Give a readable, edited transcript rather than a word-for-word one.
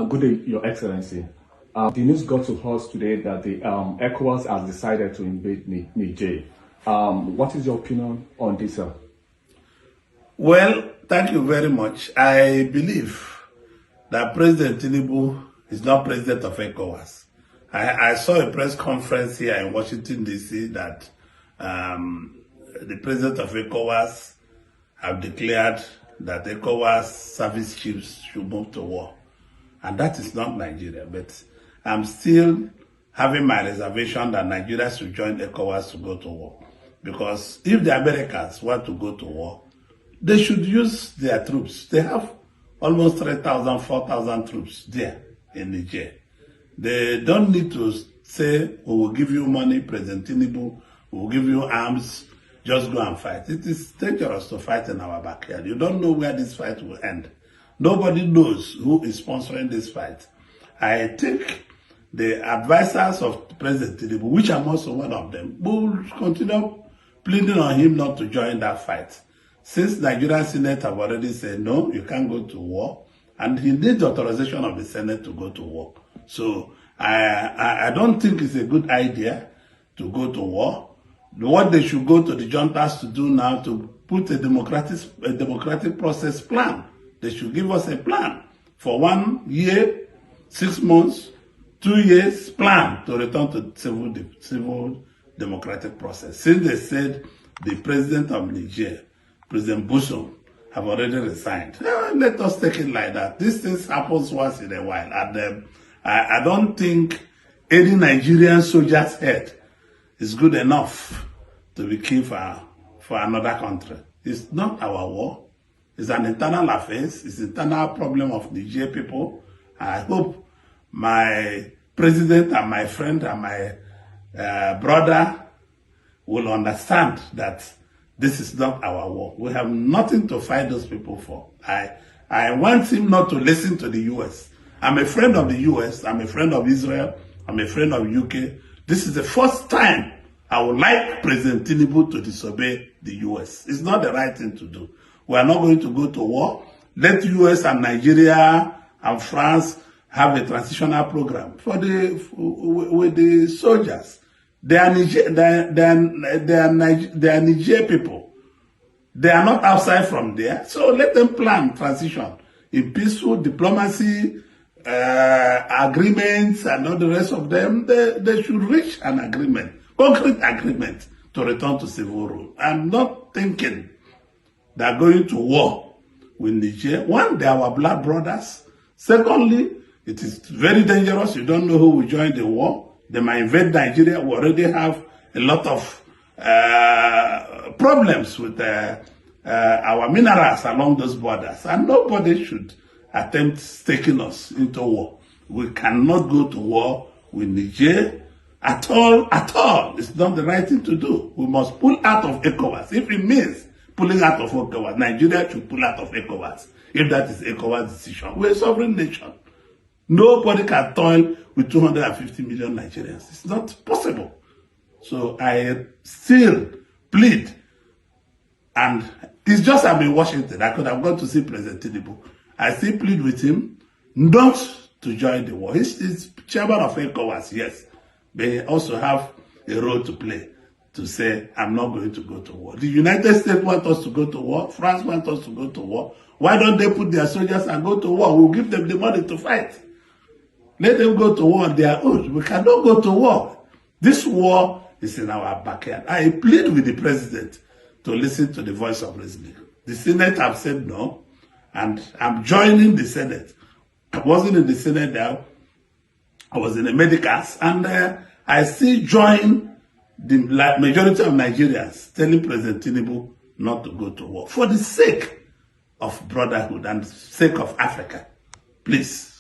Good day, Your Excellency. The news got to us today that the ECOWAS has decided to invade Niger. What is your opinion on this, sir? Well, thank you very much. I believe that President Tinubu is not president of ECOWAS. I saw a press conference here in Washington, D.C. that the president of ECOWAS have declared that ECOWAS service chiefs should move to war. And that is not Nigeria, but I'm still having my reservation that Nigeria should join ECOWAS to go to war. Because if the Americans want to go to war, they should use their troops. They have almost 3,000, 4,000 troops there in Niger. They don't need to say, we will give you money, President Tinubu, we will give you arms, just go and fight. It is dangerous to fight in our backyard. You don't know where this fight will end. Nobody knows who is sponsoring this fight. I think the advisors of President Tinubu, which I'm also one of them, will continue pleading on him not to join that fight. Since Nigerian Senate have already said, no, you can't go to war, and he needs authorization of the Senate to go to war. So I don't think it's a good idea to go to war. What they should go to the juntas to do now to put a democratic process plan. They should give us a plan for 1 year, 6 months, 2 years plan to return to civil democratic process. Since they said the president of Niger, President Bush, have already resigned. Let us take it like that. These things happens once in a while. And I don't think any Nigerian soldier's head is good enough to be killed for another country. It's not our war. It's an internal affair. It's an internal problem of Niger people. I hope my president and my friend and my brother will understand that this is not our war. We have nothing to fight those people for. I want him not to listen to the US. I'm a friend of the US. I'm a friend of Israel. I'm a friend of UK. This is the first time I would like President Tinubu to disobey the US. It's not the right thing to do. We are not going to go to war. Let US and Nigeria and France have a transitional program with the soldiers. They are Niger people. They are not outside from there. So let them plan transition in peaceful diplomacy, agreements, and all the rest of them. They should reach an agreement, concrete agreement, to return to civil rule. I'm not thinking they're going to war with Niger. One, they are our blood brothers. Secondly, it is very dangerous. You don't know who will join the war. They might invade Nigeria. We already have a lot of problems with our minerals along those borders. And nobody should attempt taking us into war. We cannot go to war with Niger at all, at all. It's not the right thing to do. We must pull out of ECOWAS. If it means pulling out of ECOWAS, Nigeria should pull out of ECOWAS. If that is ECOWAS' decision. We're a sovereign nation. Nobody can toil with 250 million Nigerians. It's not possible. So I still plead, and it's just I'm in Washington. I could have gone to see President Tinubu. I still plead with him not to join the war. He's chairman of ECOWAS, yes. They also have a role to play to say, I'm not going to go to war. The United States want us to go to war. France wants us to go to war. Why don't they put their soldiers and go to war? We'll give them the money to fight. Let them go to war on their own. We cannot go to war. This war is in our backyard. I plead with the president to listen to the voice of reason. The Senate have said no, and I'm joining the Senate. I wasn't in the Senate now. I was in the medicals, and I still join the majority of Nigerians telling President Tinubu not to go to war for the sake of brotherhood and sake of Africa. Please.